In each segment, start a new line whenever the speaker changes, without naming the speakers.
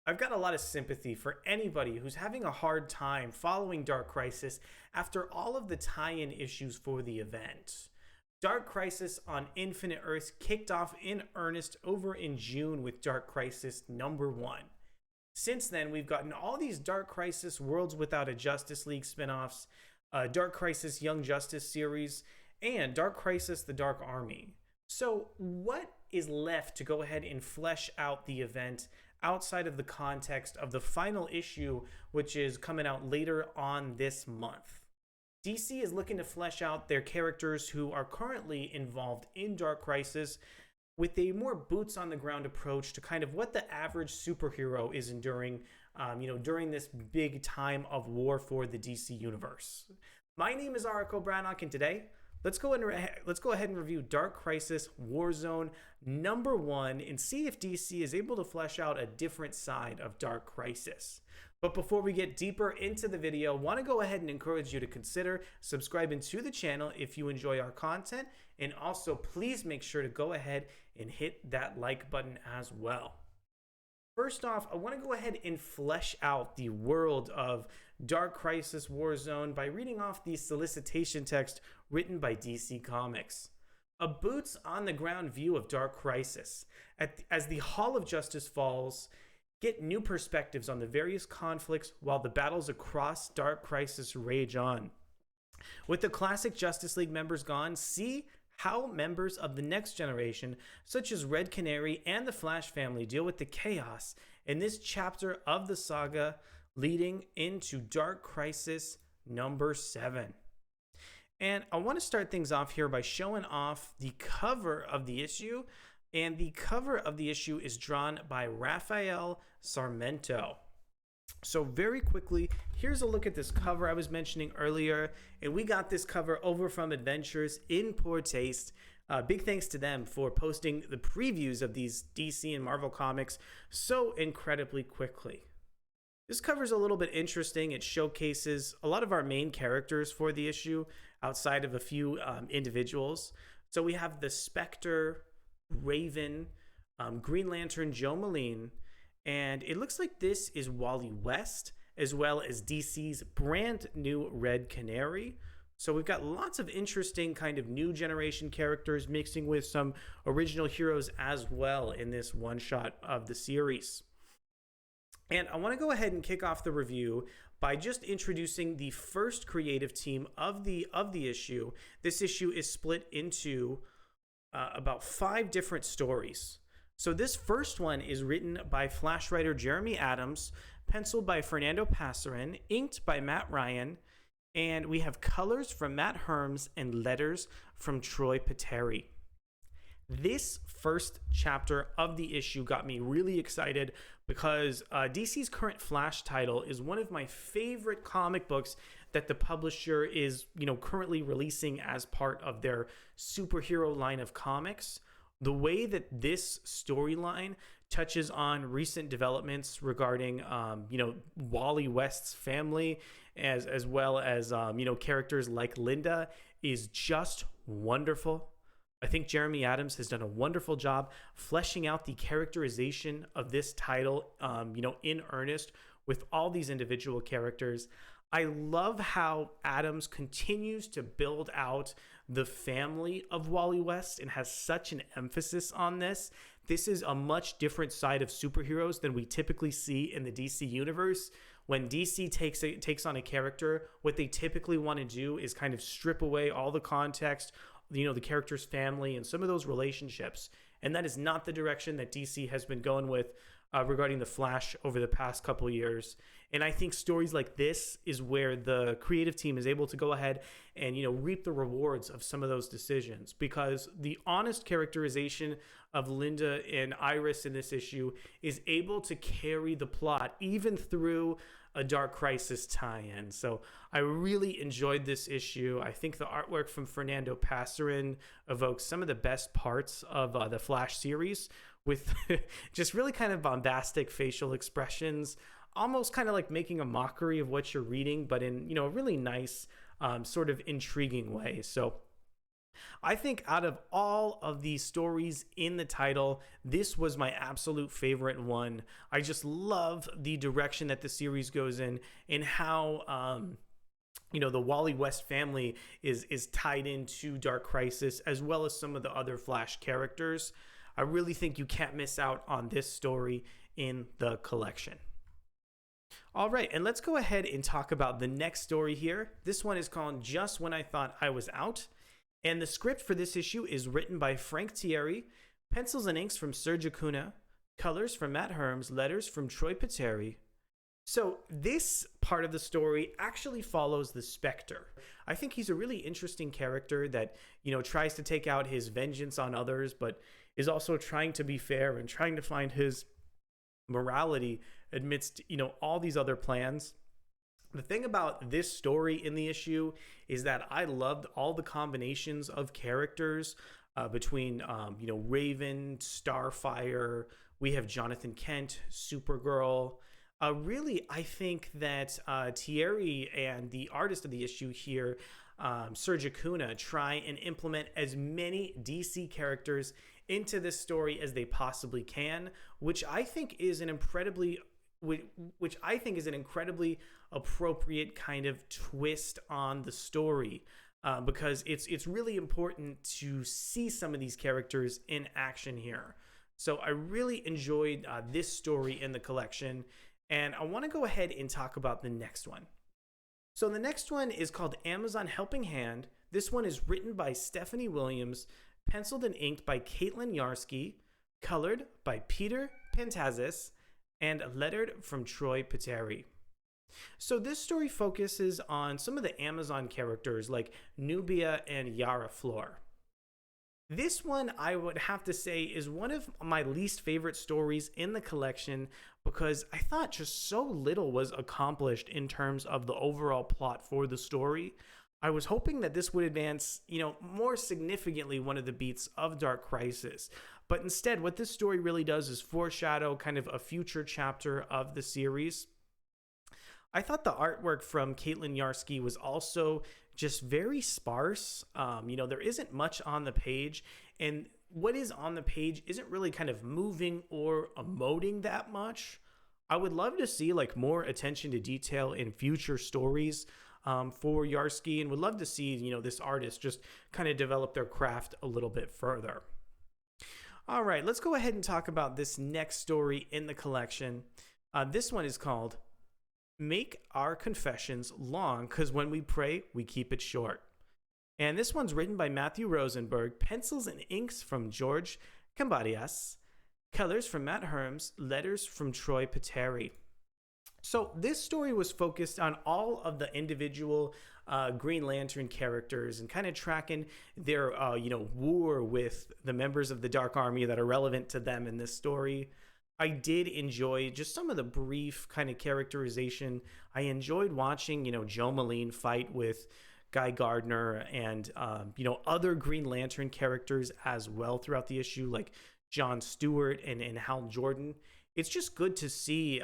I've got a lot of sympathy for anybody who's having a hard time following Dark Crisis after all of the tie-in issues for the event. Dark Crisis on Infinite Earths kicked off in earnest over in June with Dark Crisis number 1. Since then, we've gotten all these Dark Crisis Worlds Without a Justice League spin-offs, Dark Crisis Young Justice series, and Dark Crisis The Dark Army. So what is left to go ahead and flesh out the event outside of the context of the final issue, which is coming out later on this month? DC is looking to flesh out their characters who are currently involved in Dark Crisis with a more boots on the ground approach to kind of what the average superhero is enduring, during this big time of war for the DC universe. My name is Arako Brannock, and today let's go ahead and review Dark Crisis Warzone number 1 and see if DC is able to flesh out a different side of Dark Crisis. But before we get deeper into the video, I want to go ahead and encourage you to consider subscribing to the channel if you enjoy our content, and also please make sure to go ahead and hit that like button as well. First off, I want to go ahead and flesh out the world of Dark Crisis Warzone by reading off the solicitation text written by DC Comics. A boots on the ground view of Dark Crisis. As the Hall of Justice falls, get new perspectives on the various conflicts while the battles across Dark Crisis rage on. With the classic Justice League members gone, see how members of the next generation, such as Red Canary and the Flash family, deal with the chaos in this chapter of the saga leading into Dark Crisis number 7. And I want to start things off here by showing off the cover of the issue. And the cover of the issue is drawn by Rafael Sarmento. So very quickly, here's a look at this cover I was mentioning earlier. And we got this cover over from Adventures in Poor Taste. Big thanks to them for posting the previews of these DC and Marvel comics so incredibly quickly. This cover is a little bit interesting. It showcases a lot of our main characters for the issue outside of a few individuals. So we have the Spectre, Raven, Green Lantern Joe Moline, and it looks like this is Wally West, as well as DC's brand new Red Canary. So we've got lots of interesting kind of new generation characters mixing with some original heroes as well in this one shot of the series. And I want to go ahead and kick off the review by just introducing the first creative team of the issue. This issue is split into about 5 different stories. So this first one is written by Flash writer Jeremy Adams, penciled by Fernando Pasarin, inked by Matt Ryan, and we have colors from Matt Herms and letters from Troy Peteri. This first chapter of the issue got me really excited because DC's current Flash title is one of my favorite comic books that the publisher is, currently releasing as part of their superhero line of comics. The way that this storyline touches on recent developments regarding, Wally West's family, as well as, characters like Linda, is just wonderful. I think Jeremy Adams has done a wonderful job fleshing out the characterization of this title, in earnest with all these individual characters. I love how Adams continues to build out the family of Wally West and has such an emphasis on this. This is a much different side of superheroes than we typically see in the DC universe. When DC takes on a character, what they typically want to do is kind of strip away all the context, the character's family and some of those relationships. And that is not the direction that DC has been going with regarding the Flash over the past couple of years. And I think stories like this is where the creative team is able to go ahead and, reap the rewards of some of those decisions, because the honest characterization of Linda and Iris in this issue is able to carry the plot even through a Dark Crisis tie-in. So I really enjoyed this issue. I think the artwork from Fernando Pasarin evokes some of the best parts of the Flash series, with just really kind of bombastic facial expressions, almost kind of like making a mockery of what you're reading, but in, a really nice, sort of intriguing way. So I think out of all of these stories in the title, this was my absolute favorite one. I just love the direction that the series goes in and how the Wally West family is tied into Dark Crisis, as well as some of the other Flash characters. I really think you can't miss out on this story in the collection. All right, and let's go ahead and talk about the next story here. This one is called Just When I Thought I Was Out. And the script for this issue is written by Frank Tieri, pencils and inks from Serge Acuna, colors from Matt Herms, letters from Troy Peteri. So this part of the story actually follows the Spectre. I think he's a really interesting character that, tries to take out his vengeance on others, but is also trying to be fair and trying to find his morality amidst, all these other plans. The thing about this story in the issue is that I loved all the combinations of characters between, Raven, Starfire. We have Jonathan Kent, Supergirl. Really, I think that Tieri and the artist of the issue here, Serge Acuna, try and implement as many DC characters into this story as they possibly can, which I think is an incredibly appropriate kind of twist on the story, because it's really important to see some of these characters in action here. So I really enjoyed this story in the collection, and I want to go ahead and talk about the next one. So the next one is called Amazon Helping Hand. This one is written by Stephanie Williams, penciled and inked by Caitlin Yarsky, colored by Peter Pantazis, and lettered from Troy Peteri. So this story focuses on some of the Amazon characters like Nubia and Yara Flor. This one, I would have to say, is one of my least favorite stories in the collection because I thought just so little was accomplished in terms of the overall plot for the story. I was hoping that this would advance, more significantly one of the beats of Dark Crisis. But instead, what this story really does is foreshadow kind of a future chapter of the series. I thought the artwork from Caitlin Yarsky was also just very sparse. There isn't much on the page, and what is on the page isn't really kind of moving or emoting that much. I would love to see more attention to detail in future stories for Yarsky, and would love to see, this artist just kind of develop their craft a little bit further. All right, let's go ahead and talk about this next story in the collection. This one is called Make Our Confessions Long, because when we pray, we keep it short. And this one's written by Matthew Rosenberg, pencils and inks from George Kambadais, colors from Matt Herms, letters from Troy Peteri. So this story was focused on all of the individual Green Lantern characters and kind of tracking their, war with the members of the Dark Army that are relevant to them in this story. I did enjoy just some of the brief kind of characterization. I enjoyed watching, Joe Malone fight with Guy Gardner and, other Green Lantern characters as well throughout the issue, like John Stewart and Hal Jordan. It's just good to see,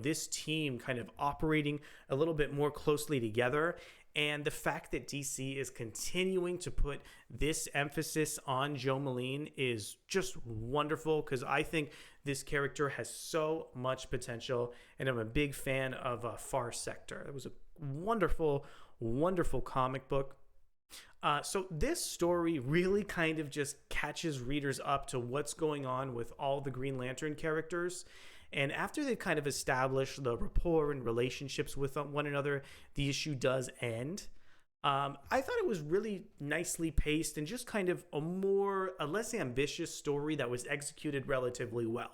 this team kind of operating a little bit more closely together. And the fact that DC is continuing to put this emphasis on Joe Malone is just wonderful, because I think this character has so much potential, and I'm a big fan of Far Sector. It was a wonderful, wonderful comic book. So this story really kind of just catches readers up to what's going on with all the Green Lantern characters. And after they kind of establish the rapport and relationships with one another, the issue does end. I thought it was really nicely paced and just kind of a less ambitious story that was executed relatively well.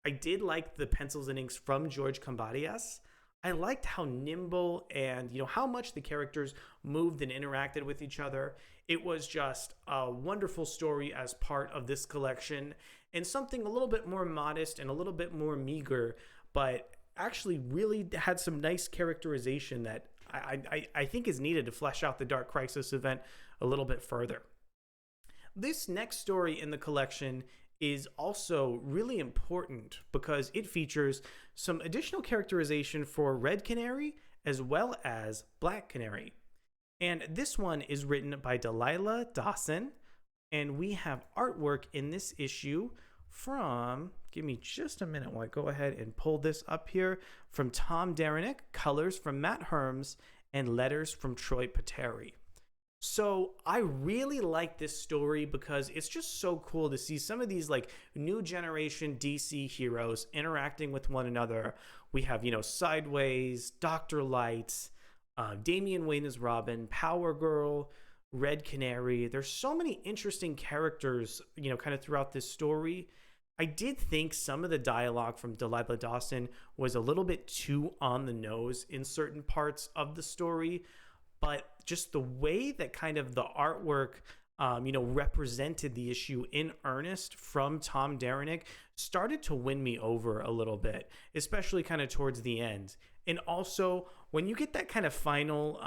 I did like the pencils and inks from George Kambadais. I liked how nimble and, how much the characters moved and interacted with each other. It was just a wonderful story as part of this collection, and something a little bit more modest and a little bit more meager, but actually really had some nice characterization that I think is needed to flesh out the Dark Crisis event a little bit further. This next story in the collection is also really important because it features some additional characterization for Red Canary as well as Black Canary. And this one is written by Delilah, Dawson, and we have artwork in this issue from, give me just a minute while I go ahead and pull this up here, from Tom Derenick, colors from Matt Herms, and letters from Troy Peteri. So I really like this story because it's just so cool to see some of these like new generation DC heroes interacting with one another. We have, Sideways, Dr. Light, Damian Wayne as Robin, Power Girl, Red Canary. There's so many interesting characters, kind of throughout this story. I did think some of the dialogue from Delilah Dawson was a little bit too on the nose in certain parts of the story, but just the way that kind of the artwork, represented the issue in earnest from Tom Derenick started to win me over a little bit, especially kind of towards the end. And also, when you get that kind of final,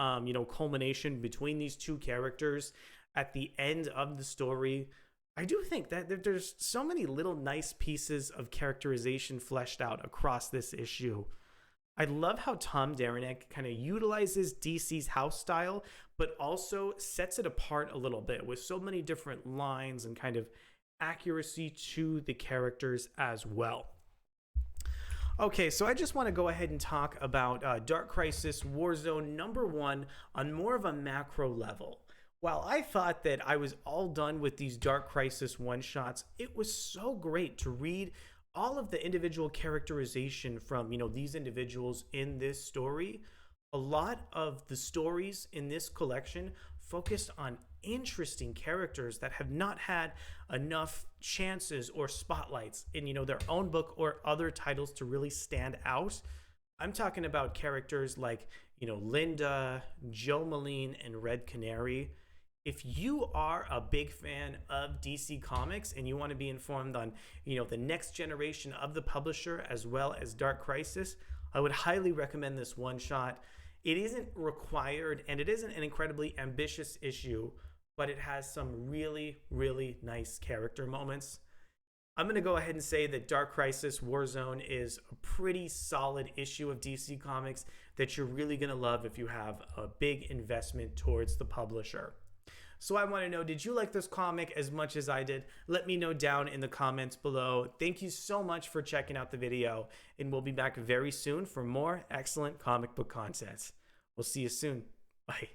culmination between these two characters at the end of the story, I do think that there's so many little nice pieces of characterization fleshed out across this issue. I love how Tom Derenick kind of utilizes DC's house style, but also sets it apart a little bit with so many different lines and kind of accuracy to the characters as well. Okay, so I just want to go ahead and talk about Dark Crisis Warzone #1 on more of a macro level. While I thought that I was all done with these Dark Crisis one-shots, it was so great to read all of the individual characterization from, these individuals in this story. A lot of the stories in this collection focused on interesting characters that have not had enough chances or spotlights in, their own book or other titles to really stand out. I'm talking about characters like, Linda, Joe Moline, and Red Canary. If you are a big fan of DC Comics and you want to be informed on, the next generation of the publisher as well as Dark Crisis, I would highly recommend this one shot. It isn't required and it isn't an incredibly ambitious issue, but it has some really, really nice character moments. I'm going to go ahead and say that Dark Crisis Warzone is a pretty solid issue of DC Comics that you're really going to love if you have a big investment towards the publisher. So I want to know, did you like this comic as much as I did? Let me know down in the comments below. Thank you so much for checking out the video, and we'll be back very soon for more excellent comic book content. We'll see you soon. Bye.